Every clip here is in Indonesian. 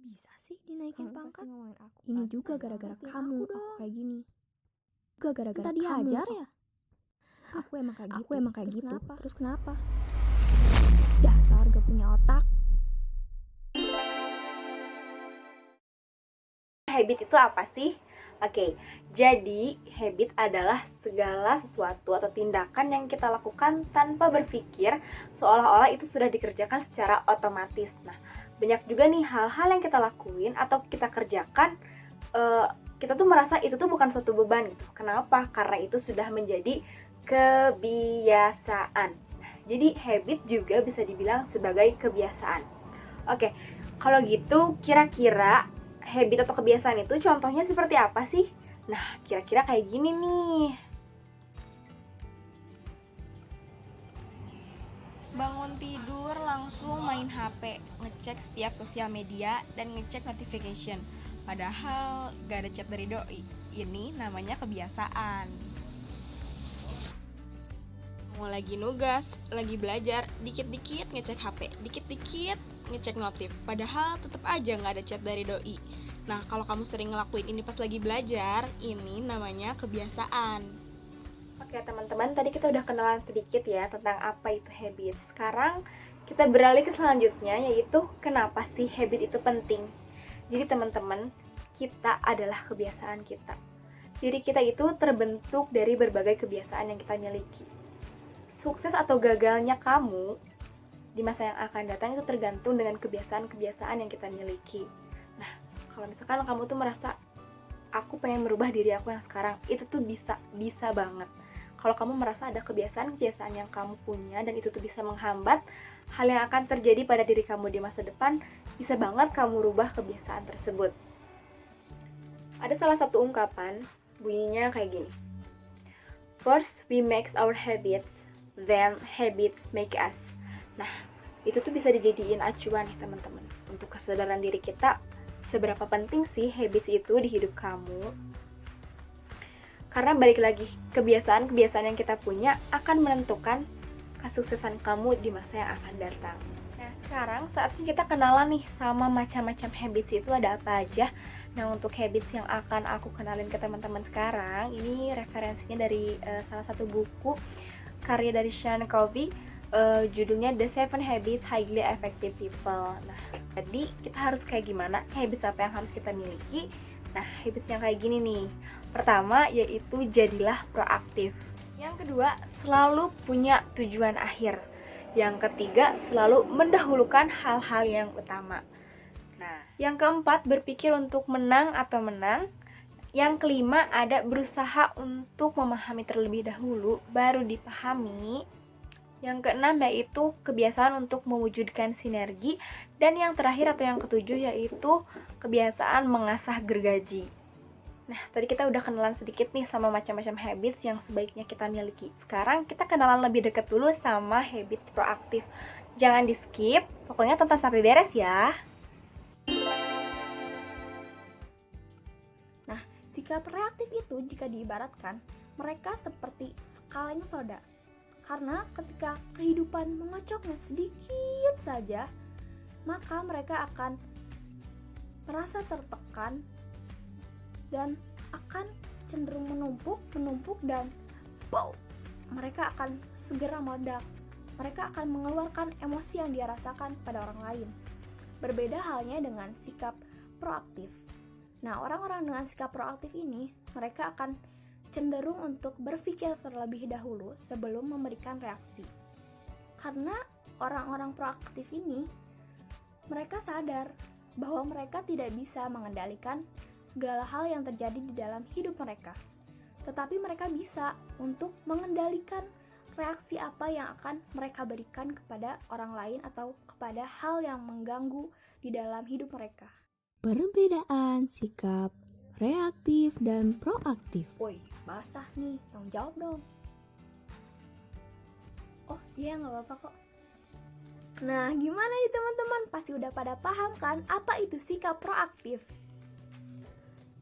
bisa sih dinaikin Kamu pangkat? pasti ngomongin aku Ini kan? juga Padahal gara-gara ngertiin kamu aku aku kayak gini. Juga gara-gara Tadi kamu hajar ya? Aku emang kayak gitu. Terus gitu. kenapa? Terus kenapa? Dasar gak punya otak. Habit itu apa sih? Oke, jadi habit adalah segala sesuatu atau tindakan yang kita lakukan tanpa berpikir, seolah-olah itu sudah dikerjakan secara otomatis. Nah, banyak juga nih hal-hal yang kita lakuin atau kita kerjakan, kita tuh merasa itu tuh bukan suatu beban gitu. Kenapa? Karena itu sudah menjadi kebiasaan. Nah, jadi habit juga bisa dibilang sebagai kebiasaan. Oke, kalau gitu kira-kira habit atau kebiasaan itu contohnya seperti apa sih? Nah, kira-kira kayak gini nih. Bangun tidur langsung main HP, ngecek setiap sosial media dan ngecek notification. Padahal gak ada chat dari doi. Ini namanya kebiasaan. Mau lagi nugas, lagi belajar, dikit-dikit ngecek HP, dikit-dikit ngecek notif. Padahal tetap aja gak ada chat dari doi. Nah, kalau kamu sering ngelakuin ini pas lagi belajar, ini namanya kebiasaan. Oke teman-teman, tadi kita udah kenalan sedikit ya tentang apa itu habit. Sekarang kita beralih ke selanjutnya, yaitu kenapa sih habit itu penting. Jadi teman-teman, kita adalah kebiasaan kita. Diri kita itu terbentuk dari berbagai kebiasaan yang kita miliki. Sukses atau gagalnya kamu di masa yang akan datang itu tergantung dengan kebiasaan-kebiasaan yang kita miliki. Nah, kalau misalkan kamu tuh merasa aku pengen merubah diri aku yang sekarang, itu tuh bisa banget. Kalau kamu merasa ada kebiasaan-kebiasaan yang kamu punya dan itu tuh bisa menghambat hal yang akan terjadi pada diri kamu di masa depan, bisa banget kamu rubah kebiasaan tersebut. Ada salah satu ungkapan, bunyinya kayak gini. First we make our habits, then habits make us. Nah, itu tuh bisa dijadiin acuan nih teman-teman untuk kesadaran diri kita. Seberapa penting sih habits itu di hidup kamu? Karena balik lagi, kebiasaan-kebiasaan yang kita punya akan menentukan kesuksesan kamu di masa yang akan datang. Nah, sekarang saatnya kita kenalan nih sama macam-macam habits itu ada apa aja. Nah, untuk habits yang akan aku kenalin ke teman-teman sekarang, ini referensinya dari salah satu buku karya dari Sean Covey, judulnya The 7 Habits Highly Effective People. Nah, jadi kita harus kayak gimana? Habits apa yang harus kita miliki? Nah, habits yang kayak gini nih. Pertama, yaitu jadilah proaktif. Yang kedua, selalu punya tujuan akhir. Yang ketiga, selalu mendahulukan hal-hal yang utama. Nah, yang keempat, berpikir untuk menang atau menang. Yang kelima, ada berusaha untuk memahami terlebih dahulu, baru dipahami. Yang keenam yaitu kebiasaan untuk mewujudkan sinergi. Dan yang terakhir atau yang ketujuh yaitu kebiasaan mengasah gergaji. Nah, tadi kita udah kenalan sedikit nih sama macam-macam habits yang sebaiknya kita miliki. Sekarang kita kenalan lebih dekat dulu sama habits proaktif. Jangan di skip, pokoknya tonton sampai beres ya. Nah, sikap reaktif itu jika diibaratkan, mereka seperti sekaleng soda. Karena ketika kehidupan mengocoknya sedikit saja, maka mereka akan merasa tertekan dan akan cenderung menumpuk dan wow, mereka akan segera meledak. Mereka akan mengeluarkan emosi yang dia rasakan pada orang lain. Berbeda halnya dengan sikap proaktif. Nah, orang-orang dengan sikap proaktif ini, mereka akan cenderung untuk berpikir terlebih dahulu sebelum memberikan reaksi. Karena orang-orang proaktif ini, mereka sadar bahwa mereka tidak bisa mengendalikan segala hal yang terjadi di dalam hidup mereka. Tetapi mereka bisa untuk mengendalikan reaksi apa yang akan mereka berikan kepada orang lain atau kepada hal yang mengganggu di dalam hidup mereka. Perbedaan sikap reaktif dan proaktif. Woi, basah nih, tanggung jawab dong. Oh iya, gak apa-apa kok. Nah, gimana nih teman-teman? Pasti udah pada paham kan apa itu sikap proaktif?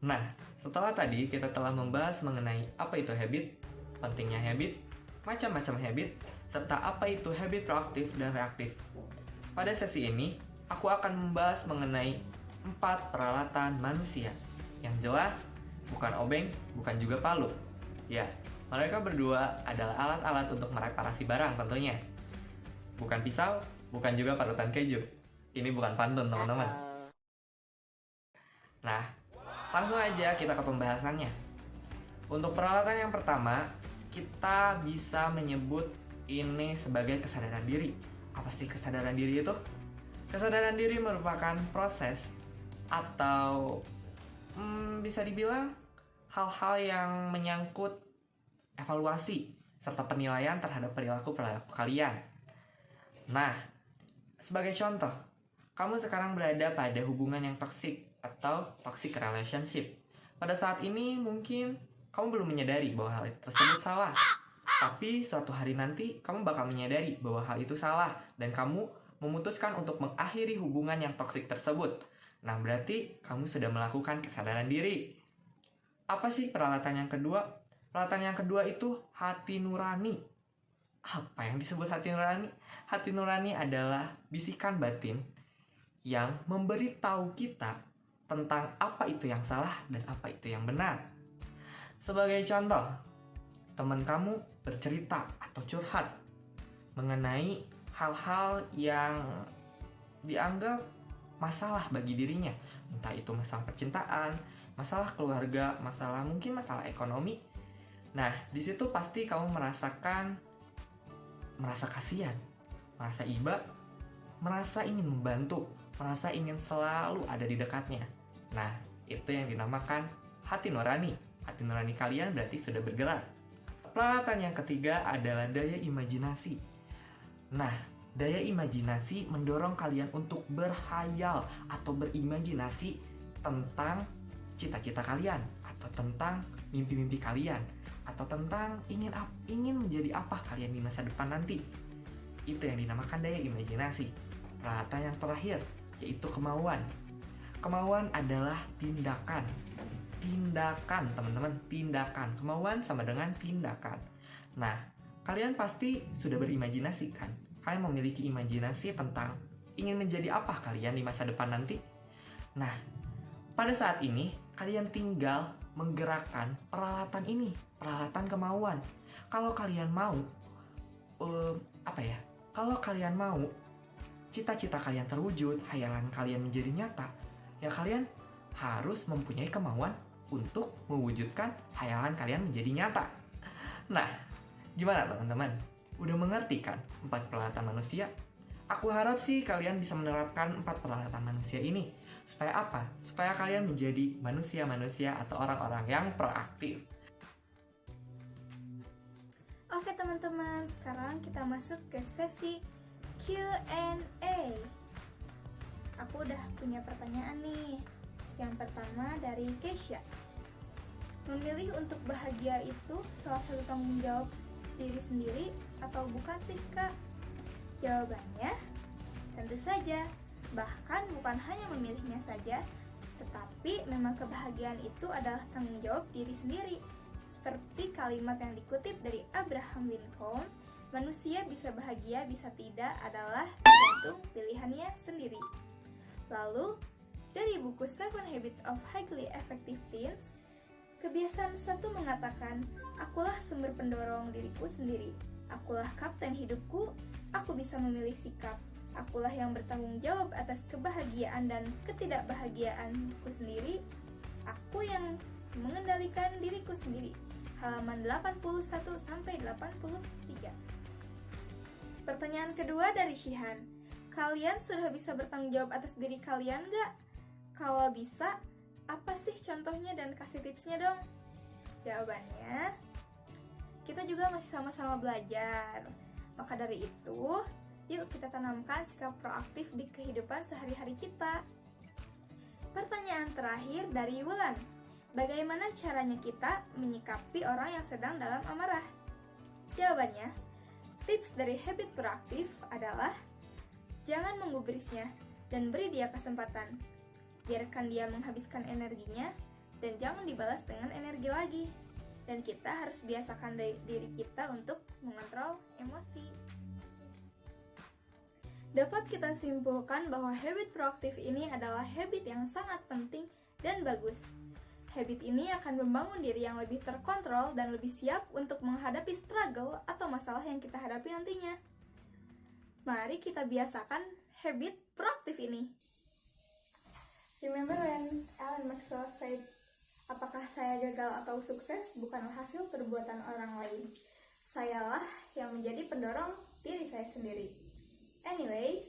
Nah, setelah tadi kita telah membahas mengenai apa itu habit, pentingnya habit, macam-macam habit, serta apa itu habit proaktif dan reaktif. Pada sesi ini, aku akan membahas mengenai 4 peralatan manusia. Yang jelas, bukan obeng, bukan juga palu. Ya, mereka berdua adalah alat-alat untuk mereparasi barang tentunya. Bukan pisau, bukan juga parutan keju. Ini bukan pantun, teman-teman. Nah, langsung aja kita ke pembahasannya. Untuk peralatan yang pertama, kita bisa menyebut ini sebagai kesadaran diri. Apa sih kesadaran diri itu? Kesadaran diri merupakan proses atau bisa dibilang hal-hal yang menyangkut evaluasi serta penilaian terhadap perilaku kalian. Nah, sebagai contoh, kamu sekarang berada pada hubungan yang toksik atau toxic relationship. Pada saat ini mungkin kamu belum menyadari bahwa hal tersebut salah. Tapi suatu hari nanti kamu bakal menyadari bahwa hal itu salah dan kamu memutuskan untuk mengakhiri hubungan yang toksik tersebut. Nah, berarti kamu sudah melakukan kesadaran diri. Apa sih peralatan yang kedua? Peralatan yang kedua itu hati nurani. Apa yang disebut hati nurani? Hati nurani adalah bisikan batin yang memberitahu kita tentang apa itu yang salah dan apa itu yang benar. Sebagai contoh, teman kamu bercerita atau curhat mengenai hal-hal yang dianggap masalah bagi dirinya. Entah itu masalah percintaan, masalah keluarga, mungkin masalah ekonomi. Nah, di situ pasti kamu merasa kasihan, merasa iba, merasa ingin membantu, merasa ingin selalu ada di dekatnya. Nah, itu yang dinamakan hati nurani. Hati nurani kalian berarti sudah bergerak. Peralatan yang ketiga adalah daya imajinasi. Nah, daya imajinasi mendorong kalian untuk berhayal atau berimajinasi tentang cita-cita kalian, atau tentang mimpi-mimpi kalian, atau tentang ingin menjadi apa kalian di masa depan nanti. Itu yang dinamakan daya imajinasi. Peralatan yang terakhir yaitu kemauan. Kemauan adalah tindakan. Tindakan, teman-teman, tindakan. Kemauan sama dengan tindakan. Nah, kalian pasti sudah berimajinasi kan? Kalian memiliki imajinasi tentang ingin menjadi apa kalian di masa depan nanti. Nah, pada saat ini kalian tinggal menggerakkan peralatan ini, peralatan kemauan. Kalau kalian mau, Kalau kalian mau cita-cita kalian terwujud, hayalan kalian menjadi nyata, ya kalian harus mempunyai kemauan untuk mewujudkan hayalan kalian menjadi nyata. Nah, gimana teman-teman? Udah mengerti kan 4 peralatan manusia? Aku harap sih kalian bisa menerapkan 4 peralatan manusia ini. Supaya apa? Supaya kalian menjadi manusia-manusia atau orang-orang yang proaktif. Oke teman-teman, sekarang kita masuk ke sesi Q&A. Aku udah punya pertanyaan nih. Yang pertama dari Keisha. Memilih untuk bahagia itu salah satu tanggung jawab diri sendiri atau bukan sih Kak? Jawabannya, tentu saja. Bahkan bukan hanya memilihnya saja, tetapi memang kebahagiaan itu adalah tanggung jawab diri sendiri. Seperti kalimat yang dikutip dari Abraham Lincoln, manusia bisa bahagia, bisa tidak adalah tergantung pilihannya sendiri. Lalu, dari buku 7 Habits of Highly Effective Teens, kebiasaan 1 mengatakan, akulah sumber pendorong diriku sendiri. Akulah kapten hidupku, aku bisa memilih sikap. Akulah yang bertanggung jawab atas kebahagiaan dan ketidakbahagiaanku sendiri. Aku yang mengendalikan diriku sendiri. Halaman 81-83. Pertanyaan kedua dari Shihan. Kalian sudah bisa bertanggung jawab atas diri kalian gak? Kalau bisa, apa sih contohnya dan kasih tipsnya dong? Jawabannya, kita juga masih sama-sama belajar. Maka dari itu, yuk kita tanamkan sikap proaktif di kehidupan sehari-hari kita. Pertanyaan terakhir dari Wulan. Bagaimana caranya kita menyikapi orang yang sedang dalam amarah? Jawabannya, tips dari habit proaktif adalah jangan menggubrisnya dan beri dia kesempatan. Biarkan dia menghabiskan energinya dan jangan dibalas dengan energi lagi. Dan kita harus biasakan diri kita untuk mengontrol emosi. Dapat kita simpulkan bahwa habit proaktif ini adalah habit yang sangat penting dan bagus. Habit ini akan membangun diri yang lebih terkontrol dan lebih siap untuk menghadapi struggle atau masalah yang kita hadapi nantinya. Mari kita biasakan habit proaktif ini. Remember when Alan Maxwell said, apakah saya gagal atau sukses bukanlah hasil perbuatan orang lain. Sayalah yang menjadi pendorong diri saya sendiri. Anyways,